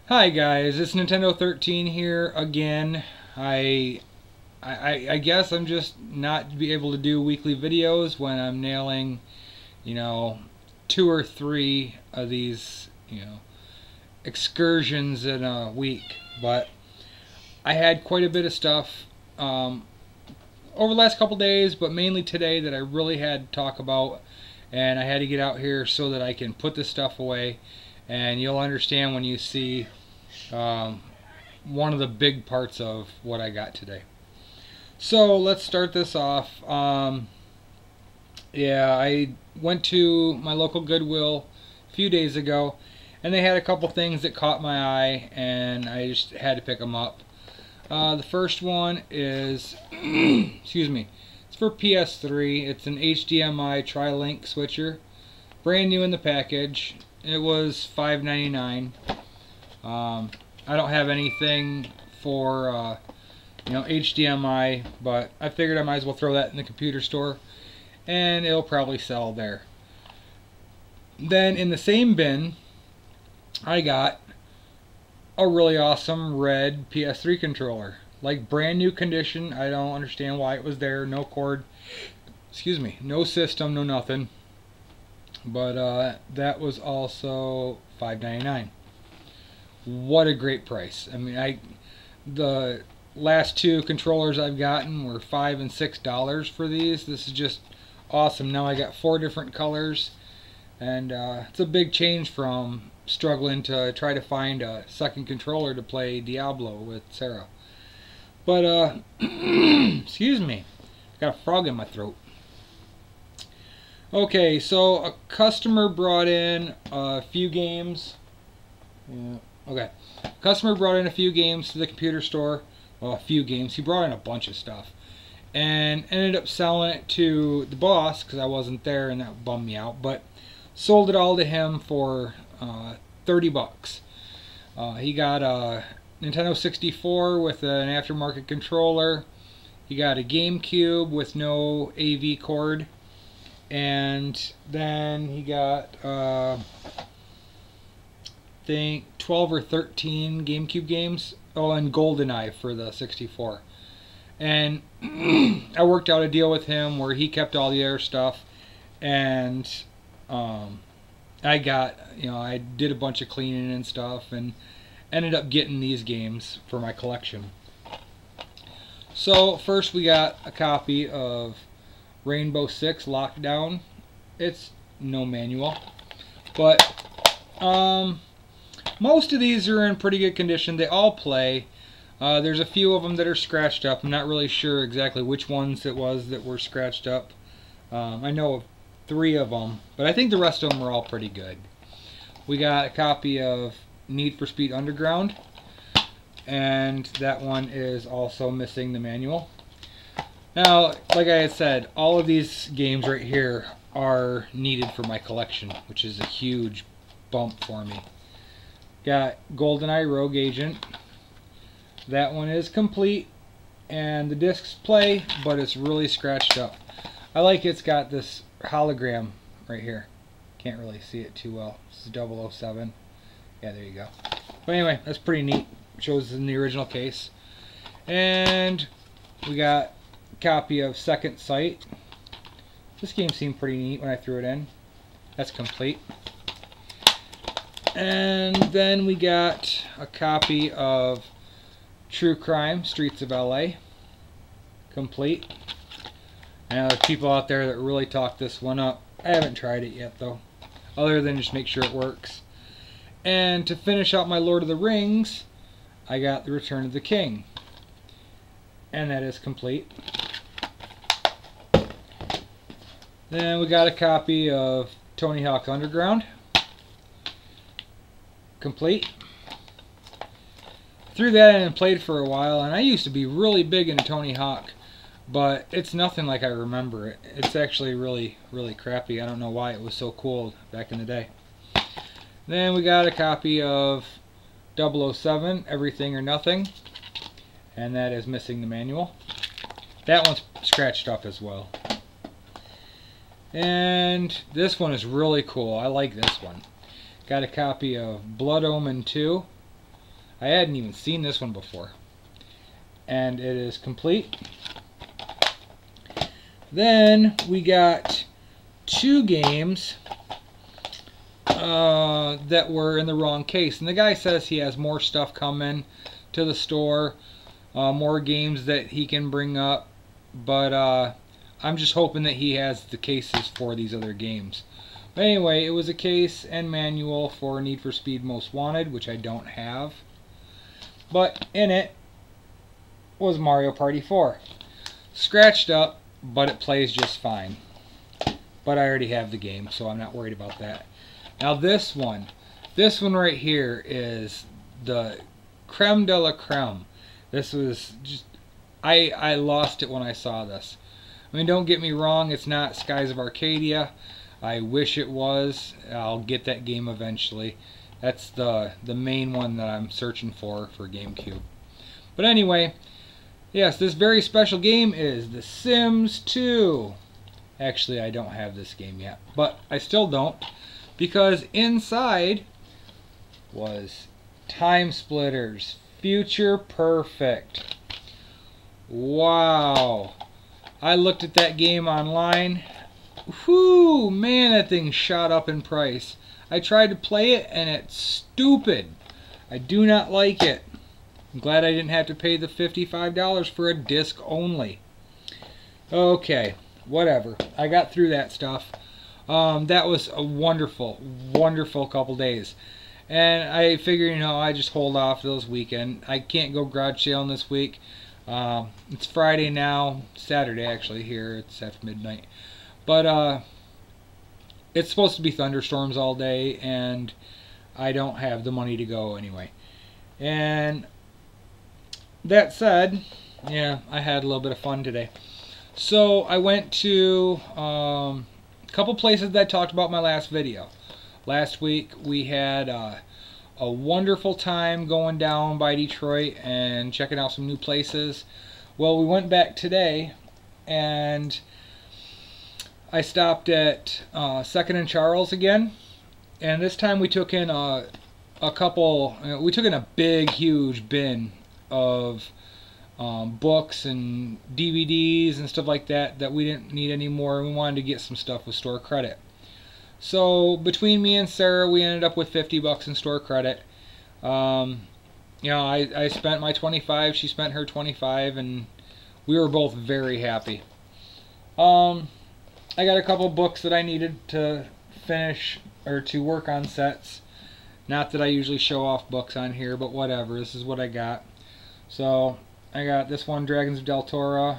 Hi guys, it's Nintendo 13 here again. I guess I'm just not be able to do weekly videos when I'm nailing, you know, 2 or 3 of these, excursions in a week. But I had quite a bit of stuff over the last couple days, but mainly today that I really had to talk about, and I had to get out here so that I can put this stuff away. And you'll understand when you see one of the big parts of what I got today. So let's start this off. Yeah, I went to my local Goodwill a few days ago, and they had a couple things that caught my eye, and I just had to pick them up. The first one is, excuse me, it's for PS3. It's an HDMI Tri-Link switcher, brand new in the package. It was $5.99. I don't have anything for HDMI, but I figured I might as well throw that in the computer store, and it'll probably sell there. Then in the same bin, I got a really awesome red PS3 controller, like brand new condition. I don't understand why it was there. No cord, excuse me, no system, no nothing. But that was also $5.99. What a great price. I mean, the last 2 controllers I've gotten were $5 and $6 for these. This is just awesome. Now I got 4 different colors, and it's a big change from struggling to try to find a second controller to play Diablo with Sarah. But excuse me, got a frog in my throat. Okay, so a customer brought in a few games. Yeah, okay. Customer brought in a few games to the computer store. Well, a few games. He brought in a bunch of stuff, and ended up selling it to the boss because I wasn't there, and that bummed me out. But sold it all to him for $30. He got a Nintendo 64 with an aftermarket controller. He got a GameCube with no AV cord. And then he got, I think, 12 or 13 GameCube games. Oh, and GoldenEye for the 64. And I worked out a deal with him where he kept all the other stuff. And I got, I did a bunch of cleaning and stuff, and ended up getting these games for my collection. So first we got a copy of Rainbow Six Lockdown. It's no manual, but most of these are in pretty good condition. They all play. There's a few of them that are scratched up. I'm not really sure exactly which ones it was that were scratched up. I know of 3 of them, but I think the rest of them are all pretty good. We got a copy of Need for Speed Underground, and that one is also missing the manual. Now, like I had said, all of these games right here are needed for my collection, which is a huge bump for me. Got GoldenEye Rogue Agent. That one is complete, and the discs play, but it's really scratched up. I like it's got this hologram right here. Can't really see it too well. This is 007. Yeah, there you go. But anyway, that's pretty neat. It shows in the original case. And we got copy of Second Sight. This game seemed pretty neat when I threw it in. That's complete. And then we got a copy of True Crime Streets of LA. Complete. I know there's people out there that really talk this one up. I haven't tried it yet though, other than just make sure it works. And to finish out my Lord of the Rings, I got The Return of the King, and that is complete. Then we got a copy of Tony Hawk Underground. Complete. Threw that in and played for a while, and I used to be really big into Tony Hawk, but it's nothing like I remember it. It's actually really, really crappy. I don't know why it was so cool back in the day. Then we got a copy of 007, Everything or Nothing, and that is missing the manual. That one's scratched up as well. And this one is really cool. I like this one. Got a copy of Blood Omen 2. I hadn't even seen this one before. And it is complete. Then we got 2 games that were in the wrong case. And the guy says he has more stuff coming to the store, more games that he can bring up. But I'm just hoping that he has the cases for these other games. But anyway, it was a case and manual for Need for Speed Most Wanted, which I don't have. But in it was Mario Party 4. Scratched up, but it plays just fine. But I already have the game, so I'm not worried about that. Now this one right here is the creme de la creme. This was just, I lost it when I saw this. I mean, don't get me wrong, it's not Skies of Arcadia. I wish it was. I'll get that game eventually. That's the main one that I'm searching for GameCube. But anyway, yes, this very special game is The Sims 2. Actually, I don't have this game yet, but I still don't, because inside was Time Splitters Future Perfect. Wow. I looked at that game online. Whew, man, that thing shot up in price. I tried to play it and it's stupid. I do not like it. I'm glad I didn't have to pay the $55 for a disc only. Okay, whatever. I got through that stuff. That was a wonderful, wonderful couple days. And I figured, you know, I just hold off those weekend. I can't go garage sailing this week. It's Friday now, Saturday actually here. It's after midnight. But it's supposed to be thunderstorms all day, and I don't have the money to go anyway. And that said, yeah, I had a little bit of fun today. So I went to a couple places that I talked about in my last video. Last week we had a wonderful time going down by Detroit and checking out some new places. Well, we went back today, and I stopped at 2nd and Charles again, and this time we took in a couple. We took in a big, huge bin of books and DVDs and stuff like that that we didn't need anymore. We wanted to get some stuff with store credit. So between me and Sarah, we ended up with $50 in store credit. You know, I spent my 25, she spent her 25, and we were both very happy. I got a couple books that I needed to finish or to work on sets. Not that I usually show off books on here, but whatever. This is what I got. So I got this one, Dragons of Del Toro.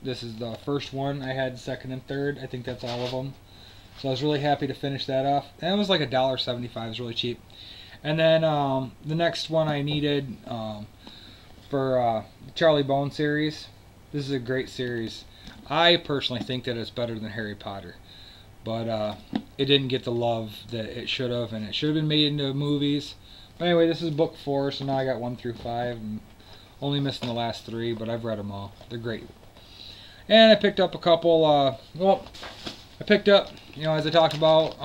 This is the first one. I had second and third. I think that's all of them. So I was really happy to finish that off. And it was like $1.75. It was really cheap. And then the next one I needed for the Charlie Bone series. This is a great series. I personally think that it's better than Harry Potter. But it didn't get the love that it should have. And it should have been made into movies. But anyway, this is book 4. So now I got 1 through 5. I'm only missing the last 3. But I've read them all. They're great. And I picked up a couple. Well, I picked up, you know, as I talked about,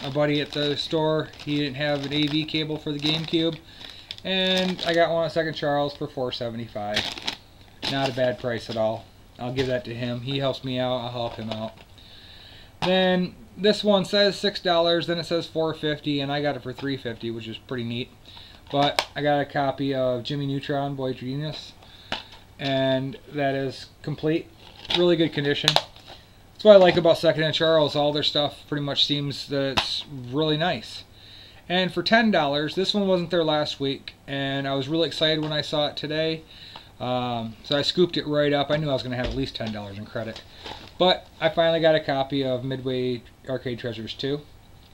a buddy at the store. He didn't have an AV cable for the GameCube. And I got one at 2nd Charles for $4.75. Not a bad price at all. I'll give that to him. He helps me out. I'll help him out. Then this one says $6. Then it says $4.50. And I got it for $3.50, which is pretty neat. But I got a copy of Jimmy Neutron, Boy Genius. And that is complete. Really good condition. That's what I like about 2nd and Charles. All their stuff pretty much seems that it's really nice. And for $10, this one wasn't there last week, and I was really excited when I saw it today. So I scooped it right up. I knew I was going to have at least $10 in credit. But I finally got a copy of Midway Arcade Treasures 2.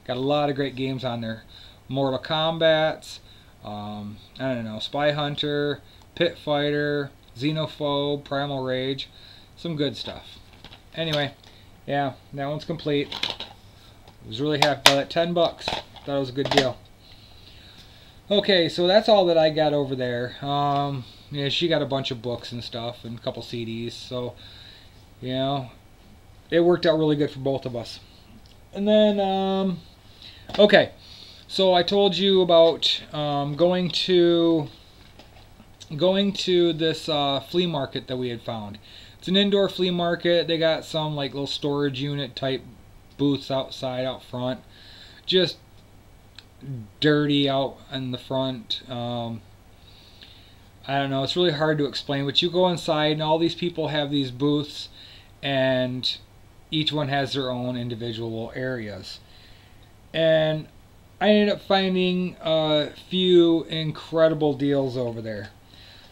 Got a lot of great games on there. Mortal Kombat, I don't know, Spy Hunter, Pit Fighter, Xenophobe, Primal Rage. Some good stuff. Anyway, yeah, that one's complete. I was really happy about it. $10. Thought it was a good deal. Okay, so that's all that I got over there. Yeah, she got a bunch of books and stuff and a couple CDs, so you know, it worked out really good for both of us. And then, okay, So I told you about going to this flea market that we had found. It's an indoor flea market. They got some like little storage unit type booths outside, out front. Just dirty out in the front. I don't know, it's really hard to explain, but you go inside and all these people have these booths and each one has their own individual areas. And I ended up finding a few incredible deals over there.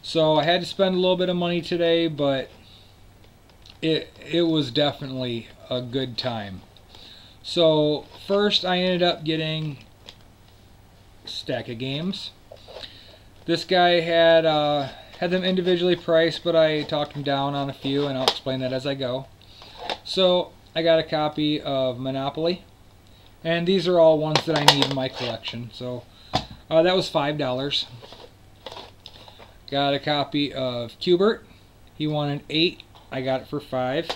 So I had to spend a little bit of money today, but it was definitely a good time. So first I ended up getting a stack of games. This guy had them individually priced, but I talked him down on a few, and I'll explain that as I go. So I got a copy of Monopoly, and these are all ones that I need in my collection. So that was $5. Got a copy of Cubert. He wanted 8. I got it for 5.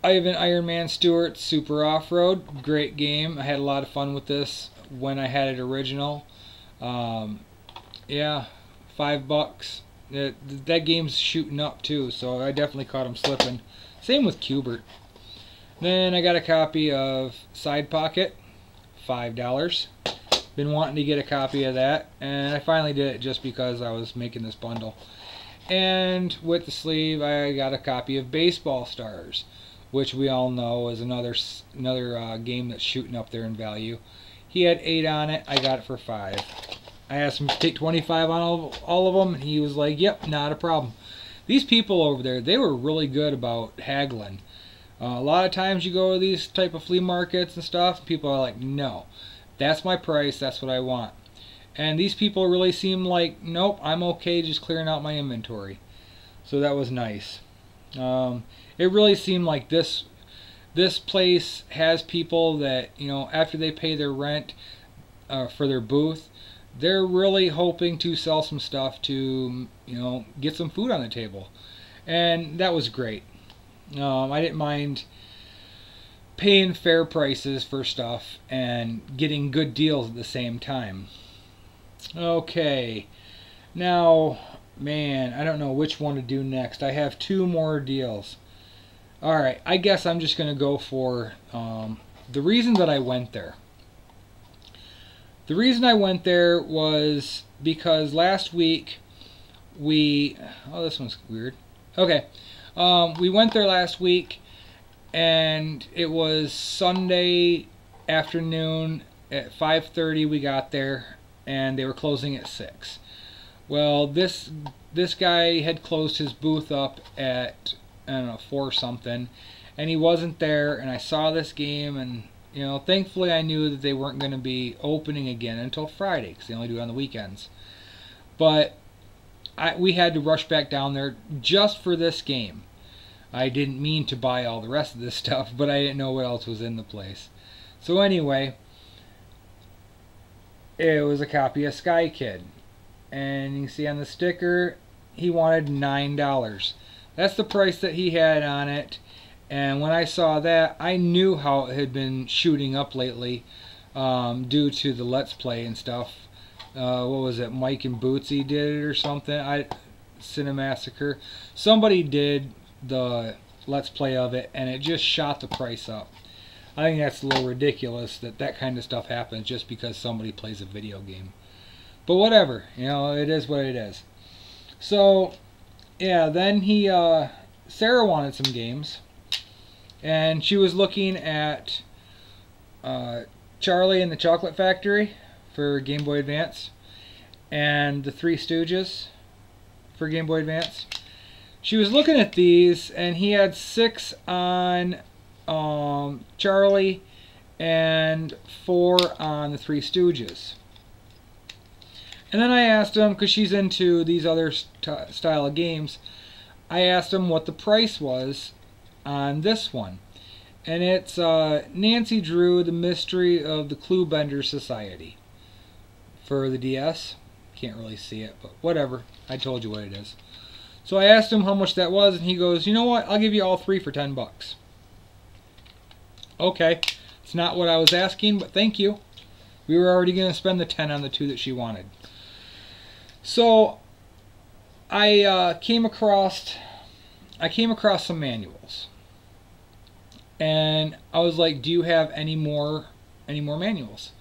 I have an Iron Man Stewart Super Off-Road. Great game. I had a lot of fun with this when I had it original. Yeah, $5. That game's shooting up too, so I definitely caught him slipping. Same with Cubert. Then I got a copy of Side Pocket, $5. Been wanting to get a copy of that, and I finally did it just because I was making this bundle. And with the sleeve, I got a copy of Baseball Stars, which we all know is another game that's shooting up there in value. He had 8 on it. I got it for 5. I asked him to take 25 on all of them, and he was like, yep, not a problem. These people over there, they were really good about haggling. A lot of times you go to these type of flea markets and stuff, people are like, no, that's my price, that's what I want. And these people really seem like, nope, I'm okay just clearing out my inventory. So that was nice. It really seemed like this place has people that, you know, after they pay their rent for their booth, they're really hoping to sell some stuff to, you know, get some food on the table. And that was great. I didn't mind paying fair prices for stuff and getting good deals at the same time. Okay, now, man, I don't know which one to do next. I have 2 more deals. Alright, I guess I'm just going to go for the reason that I went there. The reason I went there was because last week oh, this one's weird. Okay, we went there last week, and it was Sunday afternoon at 5:30 we got there, and they were closing at 6. Well, this guy had closed his booth up at, I don't know, 4 something, and he wasn't there, and I saw this game, and you know, thankfully I knew that they weren't going to be opening again until Friday, because they only do it on the weekends. But we had to rush back down there just for this game. I didn't mean to buy all the rest of this stuff, but I didn't know what else was in the place. So anyway, it was a copy of Sky Kid. And you can see on the sticker, he wanted $9. That's the price that he had on it. And when I saw that, I knew how it had been shooting up lately due to the Let's Play and stuff. What was it? Mike and Bootsy did it or something. Cinemassacre. Somebody did the Let's Play of it, and it just shot the price up. I think that's a little ridiculous that that kind of stuff happens just because somebody plays a video game. But whatever, you know, it is what it is. So, yeah, then Sarah wanted some games. And she was looking at Charlie and the Chocolate Factory for Game Boy Advance, and the Three Stooges for Game Boy Advance. She was looking at these, and he had 6 on Charlie and 4 on the Three Stooges. And then I asked him, because she's into these other style of games, I asked him what the price was on this one. And it's Nancy Drew, The Mystery of the Clue Bender Society for the DS. Can't really see it, but whatever. I told you what it is. So I asked him how much that was, and he goes, you know what, I'll give you all 3 for $10. Okay, It's not what I was asking, but thank you. We were already going to spend the 10 on the 2 that she wanted. So I came across some manuals, and I was like, "Do you have any more manuals?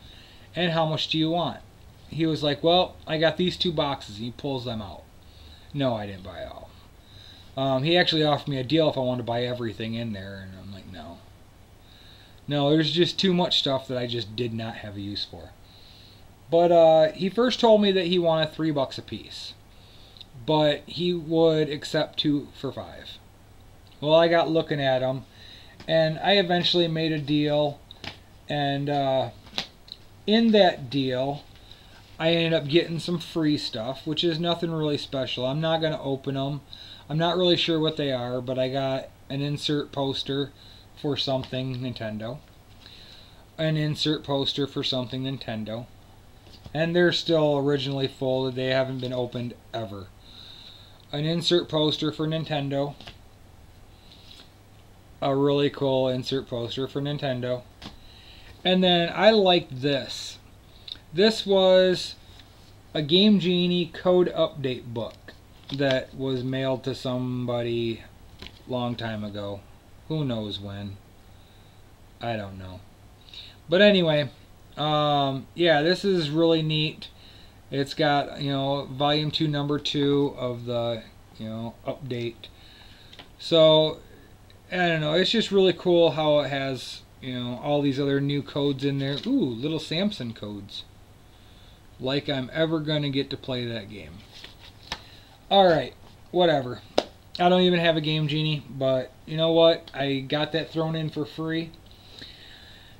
And how much do you want?" He was like, "Well, I got these 2 boxes." And he pulls them out. No, I didn't buy it all. He actually offered me a deal if I wanted to buy everything in there, and I'm like, no. No, there's just too much stuff that I just did not have a use for. But he first told me that he wanted $3 a piece, but he would accept 2 for $5. Well, I got looking at them, and I eventually made a deal, and in that deal, I ended up getting some free stuff, which is nothing really special. I'm not going to open them. I'm not really sure what they are, but I got an insert poster for something Nintendo, an insert poster for something Nintendo, and they're still originally folded. They haven't been opened ever. An insert poster for Nintendo, a really cool insert poster for Nintendo, and then I liked this. This was a Game Genie code update book that was mailed to somebody long time ago. Who knows when? I don't know. But anyway, yeah, this is really neat. It's got, volume 2, number 2 of the, update. So, I don't know. It's just really cool how it has, all these other new codes in there. Ooh, little Samson codes. Like I'm ever going to get to play that game. Alright, whatever. I don't even have a Game Genie, but you know what? I got that thrown in for free.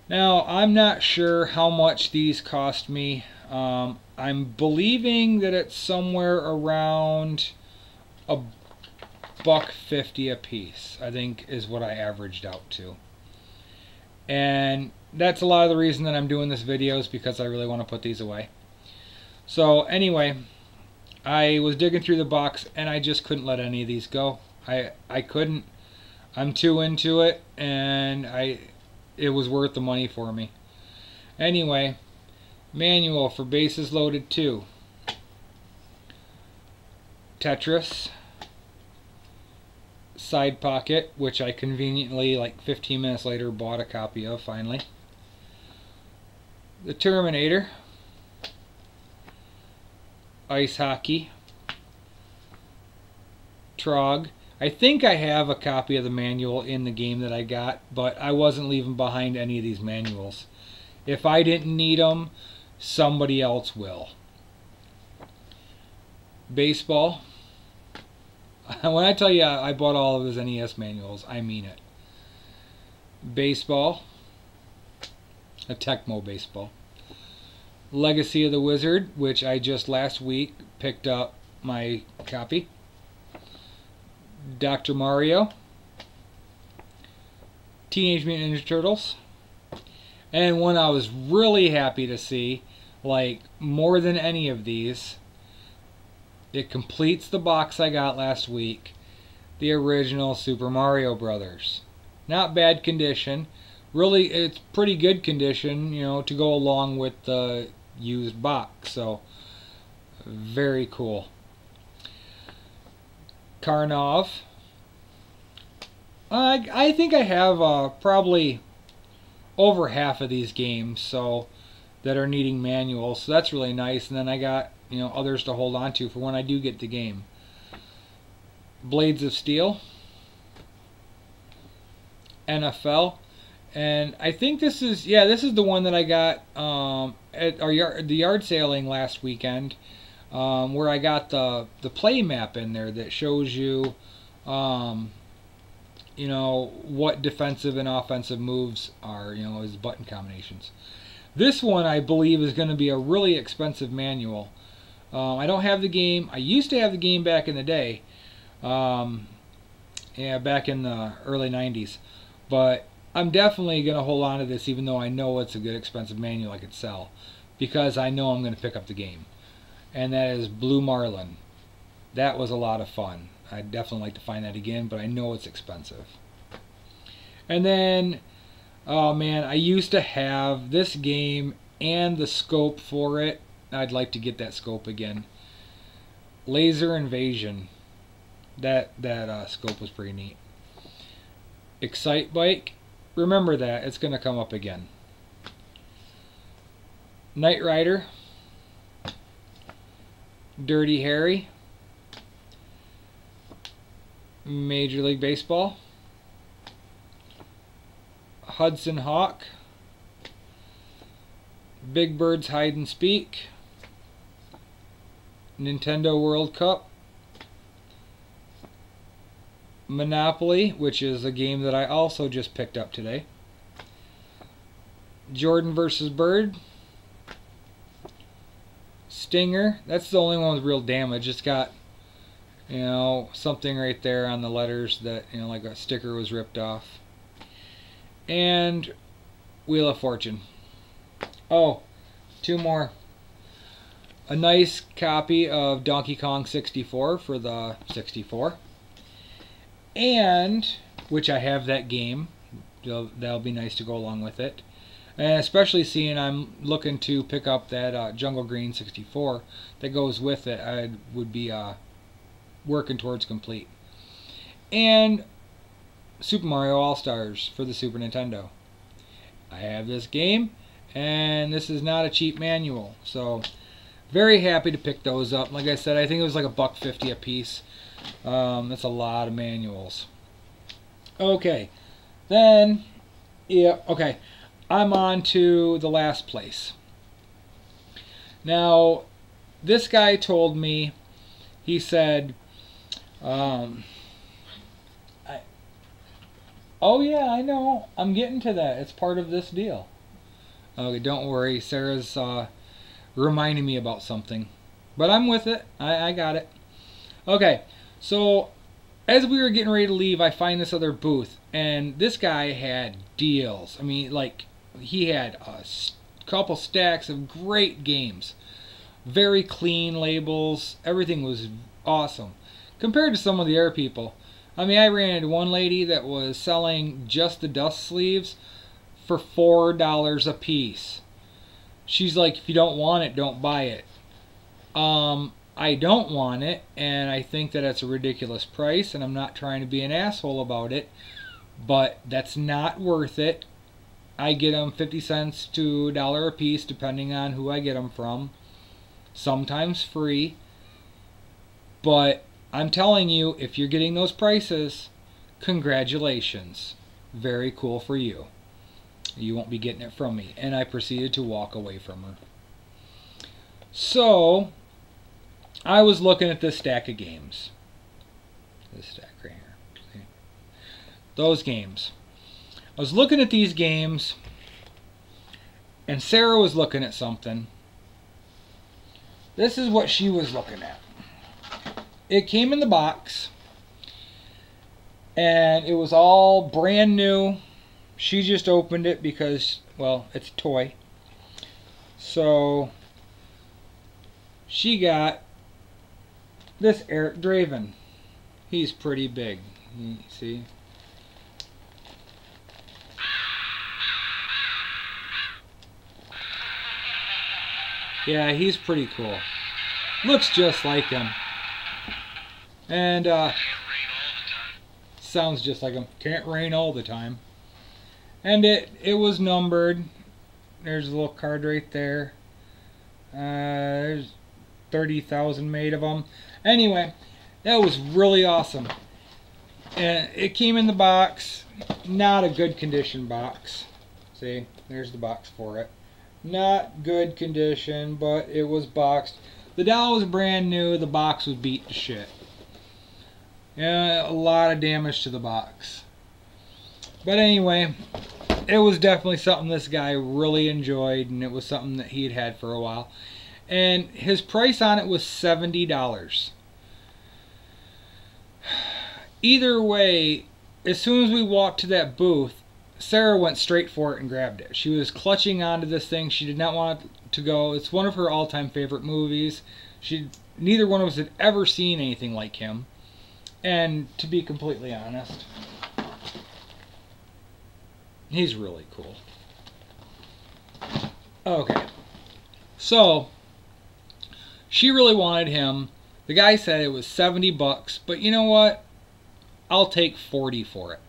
Now, I'm not sure how much these cost me. I'm believing that it's somewhere around $1.50 a piece, I think is what I averaged out to. And that's a lot of the reason that I'm doing this video, is because I really want to put these away. So anyway, I was digging through the box and I just couldn't let any of these go. I couldn't. I'm too into it, and it was worth the money for me. Anyway, manual for Bases Loaded 2. Tetris. Side Pocket, which I conveniently, like 15 minutes later, bought a copy of finally. The Terminator. Ice Hockey. Trog. I think I have a copy of the manual in the game that I got, but I wasn't leaving behind any of these manuals. If I didn't need them, somebody else will. Baseball. When I tell you I bought all of his NES manuals, I mean it. Baseball. A Tecmo baseball. Legacy of the Wizard, which I just last week picked up my copy. Dr. Mario. Teenage Mutant Ninja Turtles. And one I was really happy to see, like more than any of these, it completes the box I got last week, the original Super Mario Brothers. Not bad condition. Really, it's pretty good condition, to go along with the used box. So, very cool. Karnov. I think I have probably over half of these games that are needing manuals, so that's really nice. And then I got others to hold on to for when I do get the game. Blades of Steel. NFL. And I think this is the one that I got at the yard sailing last weekend, where I got the play map in there that shows you what defensive and offensive moves are, as button combinations. This one I believe is going to be a really expensive manual. I don't have the game. I used to have the game back in the day, back in the early 90s, but I'm definitely going to hold on to this, even though I know it's a good expensive manual I could sell, because I know I'm going to pick up the game. And that is Blue Marlin. That was a lot of fun. I'd definitely like to find that again, but I know it's expensive. And then Oh man, I used to have this game and the scope for it. I'd like to get that scope again. Laser Invasion. That scope was pretty neat. Excite Bike. Remember that. It's going to come up again. Knight Rider. Dirty Harry. Major League Baseball. Hudson Hawk. Big Bird's Hide and Speak. Nintendo World Cup. Monopoly, which is a game that I also just picked up today. Jordan versus Bird. Stinger. That's the only one with real damage. It's got, you know, something right there on the letters that, you know, like a sticker was ripped off. And Wheel of Fortune. Oh, two more. A nice copy of Donkey Kong 64 for the 64. And, which I have that game. That'll be nice to go along with it. And especially seeing I'm looking to pick up that Jungle Green 64 that goes with it. I would be working towards complete. And Super Mario All-Stars for the Super Nintendo. I have this game, and this is not a cheap manual. So, very happy to pick those up. Like I said, I think it was like $1.50 a piece. That's a lot of manuals. Okay, then, yeah, okay. I'm on to the last place. Now, this guy told me, he said, oh yeah, I know, I'm getting to that. It's part of this deal. Okay, don't worry, Sarah's reminding me about something. But I'm with it, I got it. Okay, so as we were getting ready to leave, I find this other booth, and this guy had deals. I mean, like, he had a couple stacks of great games. Very clean labels. Everything was awesome. Compared to some of the other people. I mean, I ran into one lady that was selling just the dust sleeves for $4 a piece. She's like, if you don't want it, don't buy it. I don't want it, and I think that it's a ridiculous price, and I'm not trying to be an asshole about it, but that's not worth it. I get them 50 cents to $1 a piece, depending on who I get them from. Sometimes free. But I'm telling you, if you're getting those prices, congratulations. Very cool for you. You won't be getting it from me. And I proceeded to walk away from her. So, I was looking at this stack of games. This stack right here. See? Those games. I was looking at these games, and Sarah was looking at something. This is what she was looking at. It came in the box, and it was all brand new. She just opened it because, well, it's a toy. So, she got this Eric Draven. He's pretty big. You see? Yeah, he's pretty cool. Looks just like him. And, sounds just like him. Can't rain all the time. And it was numbered. There's a little card right there. There's 30,000 made of them. Anyway, that was really awesome. And it came in the box. Not a good condition box. See, there's the box for it. Not good condition, but it was boxed. The doll was brand new. The box was beat to shit. Yeah, a lot of damage to the box. But anyway, it was definitely something this guy really enjoyed, and it was something that he had had for a while. And his price on it was $70. Either way, as soon as we walked to that booth, Sarah went straight for it and grabbed it. She was clutching onto this thing. She did not want it to go. It's one of her all-time favorite movies. Neither one of us had ever seen anything like him. And to be completely honest, He's really cool. Okay. So, she really wanted him. The guy said it was 70 bucks, but you know what? I'll take 40 for it.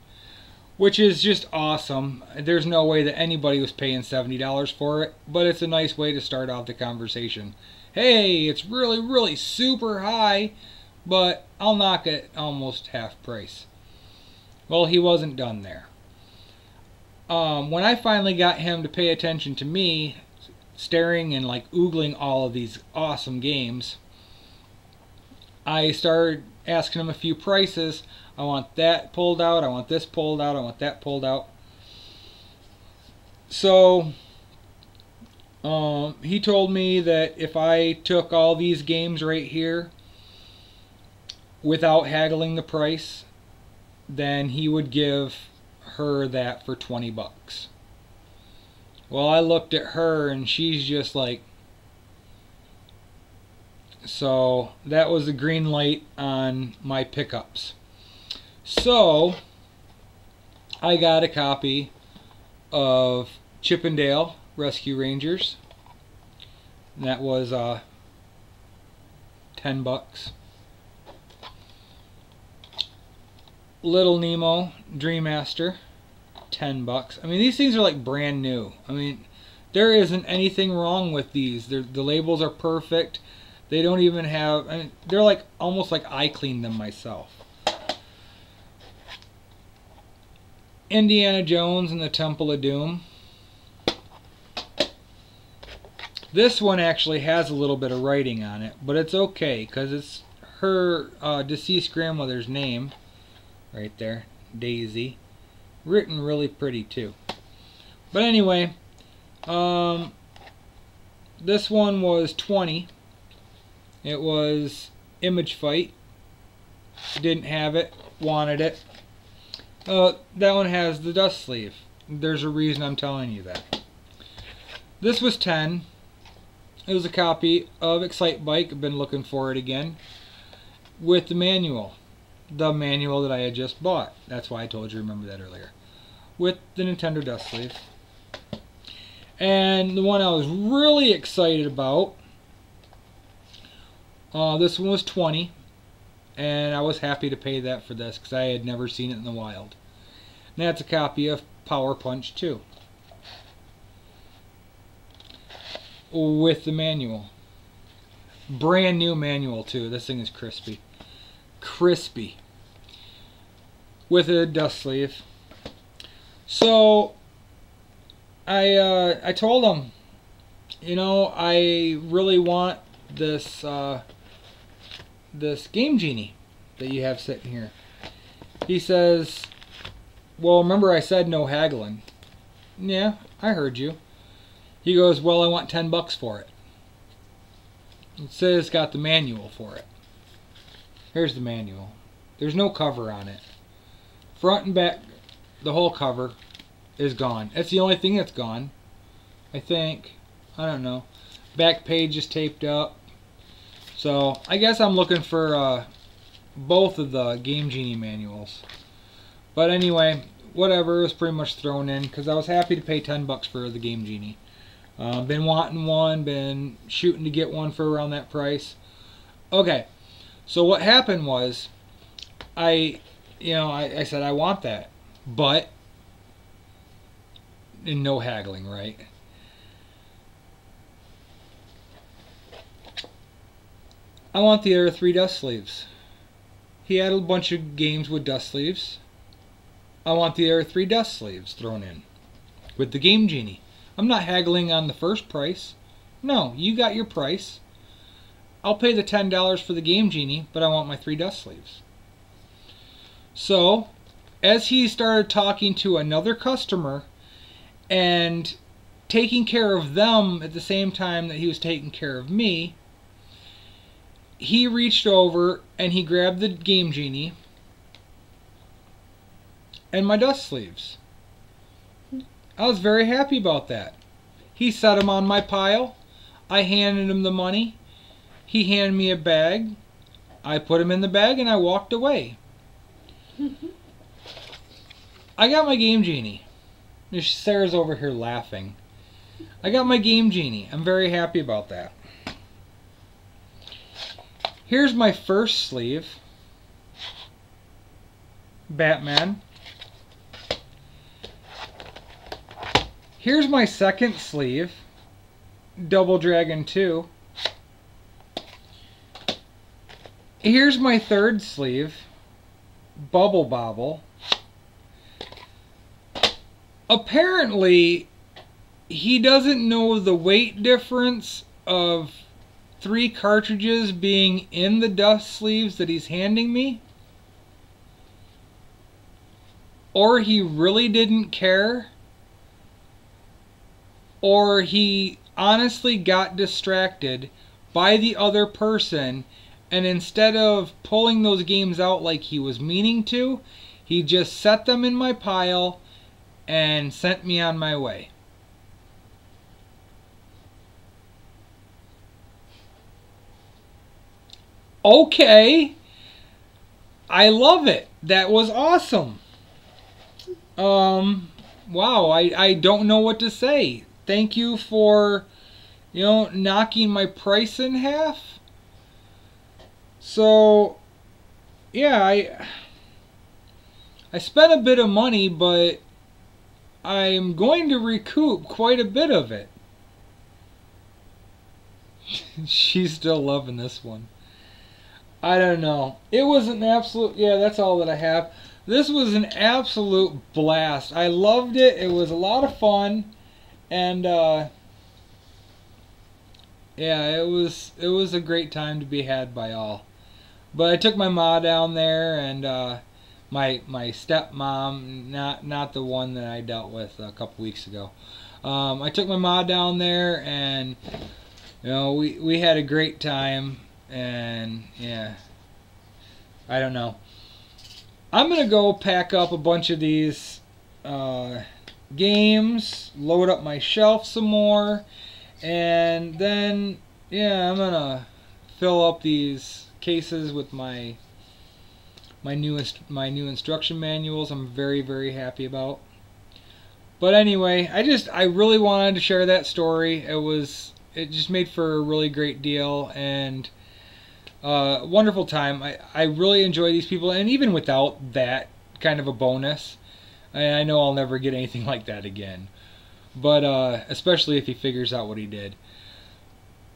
Which is just awesome. There's no way that anybody was paying $70 for it, but it's a nice way to start off the conversation. Hey, it's really, really super high, but I'll knock it almost half price. Well, he wasn't done there. When I finally got him to pay attention to me, staring and like oogling all of these awesome games, I started asking him a few prices. I want that pulled out, I want this pulled out, I want that pulled out. So he told me that if I took all these games right here without haggling the price, then he would give her that for 20 bucks. Well, I looked at her and she's just like, so that was the green light on my pickups. So I got a copy of Chippendale Rescue Rangers. And that was 10 bucks. Little Nemo Dream Master, 10 bucks. I mean, these things are like brand new. I mean, there isn't anything wrong with these. The labels are perfect. They don't even have, I mean, they're like almost like I cleaned them myself. Indiana Jones and the Temple of Doom. This one actually has a little bit of writing on it, but it's okay because it's her deceased grandmother's name right there, Daisy. Written really pretty too. But anyway, this one was 20. It was Image Fight. Didn't have it, wanted it. That one has the dust sleeve. There's a reason I'm telling you that. This was 10. It was a copy of Excite Bike. I've been looking for it again. With the manual. The manual that I had just bought. That's why I told you, remember that earlier. With the Nintendo dust sleeve. And the one I was really excited about, this one was 20. And I was happy to pay that for this because I had never seen it in the wild. And that's a copy of Power Punch 2. With the manual. Brand new manual too. This thing is crispy. Crispy. With a dust sleeve. So I told him, you know, I really want this this Game Genie that you have sitting here. He says, well, remember I said no haggling. Yeah, I heard you. He goes, well, I want 10 bucks for it. It says it's got the manual for it. Here's the manual. There's no cover on it. Front and back, the whole cover is gone. That's the only thing that's gone, I think. I don't know. Back page is taped up. So I guess I'm looking for both of the Game Genie manuals. But anyway, whatever, it was pretty much thrown in because I was happy to pay 10 bucks for the Game Genie. Been wanting one, been shooting to get one for around that price. Okay, so what happened was, I said I want that, but and no haggling, right? I want the other 3 dust sleeves. He had a bunch of games with dust sleeves. I want the other 3 dust sleeves thrown in with the Game Genie. I'm not haggling on the first price. No, you got your price. I'll pay the $10 for the Game Genie, but I want my 3 dust sleeves. So, as he started talking to another customer and taking care of them at the same time that he was taking care of me, he reached over and he grabbed the Game Genie and my dust sleeves. I was very happy about that. He set them on my pile. I handed him the money. He handed me a bag. I put him in the bag and I walked away. I got my Game Genie. Sarah's over here laughing. I got my Game Genie. I'm very happy about that. Here's my first sleeve. Batman. Here's my second sleeve. Double Dragon 2. Here's my third sleeve. Bubble Bobble. Apparently, he doesn't know the weight difference of 3 cartridges being in the dust sleeves that he's handing me. Or he really didn't care. Or he honestly got distracted by the other person, and instead of pulling those games out like he was meaning to, he just set them in my pile and sent me on my way. Okay. I love it. That was awesome. Wow, I don't know what to say. Thank you for, knocking my price in half. So, yeah, I spent a bit of money, but I'm going to recoup quite a bit of it. She's still loving this one. I don't know. It was an absolute... Yeah, that's all that I have. This was an absolute blast. I loved it. It was a lot of fun. And, yeah, it was a great time to be had by all. But I took my ma down there, and my stepmom, not the one that I dealt with a couple weeks ago. I took my ma down there, and we had a great time, and yeah, I don't know. I'm gonna go pack up a bunch of these games, load up my shelf some more, and then yeah, I'm gonna fill up these cases with my new instruction manuals. I'm very, very happy about. But anyway, I really wanted to share that story. It just made for a really great deal, and wonderful time. I really enjoy these people, and even without that kind of a bonus, I know I'll never get anything like that again. But especially if he figures out what he did.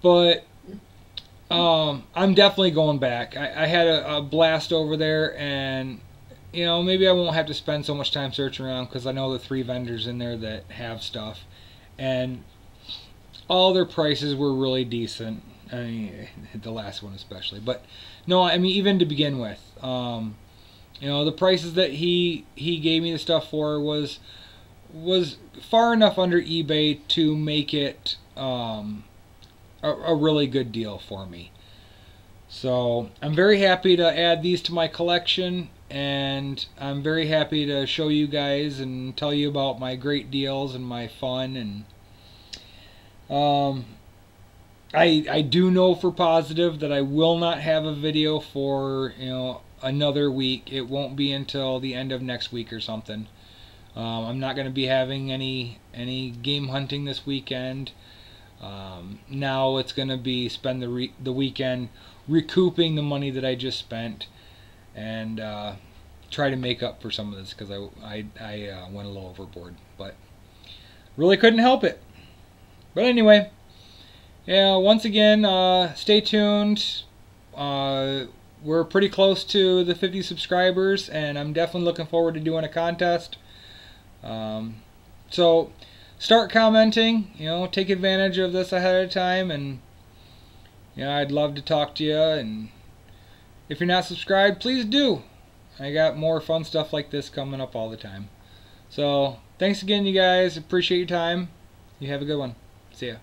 But I'm definitely going back. I had a blast over there, and maybe I won't have to spend so much time searching around, because I know the 3 vendors in there that have stuff, and all their prices were really decent. I mean, the last one especially. But no, I mean, even to begin with, the prices that he gave me the stuff for was far enough under eBay to make it a really good deal for me. So I'm very happy to add these to my collection, and I'm very happy to show you guys and tell you about my great deals and my fun. And I do know for positive that I will not have a video for another week. It won't be until the end of next week or something. I'm not going to be having any game hunting this weekend. Now it's going to be spend the weekend recouping the money that I just spent, and try to make up for some of this, because I went a little overboard, but really couldn't help it. But anyway, yeah, once again, stay tuned. We're pretty close to the 50 subscribers, and I'm definitely looking forward to doing a contest. So start commenting, take advantage of this ahead of time, and I'd love to talk to you. And if you're not subscribed, please do. I got more fun stuff like this coming up all the time. So thanks again, you guys. Appreciate your time. You have a good one. See ya.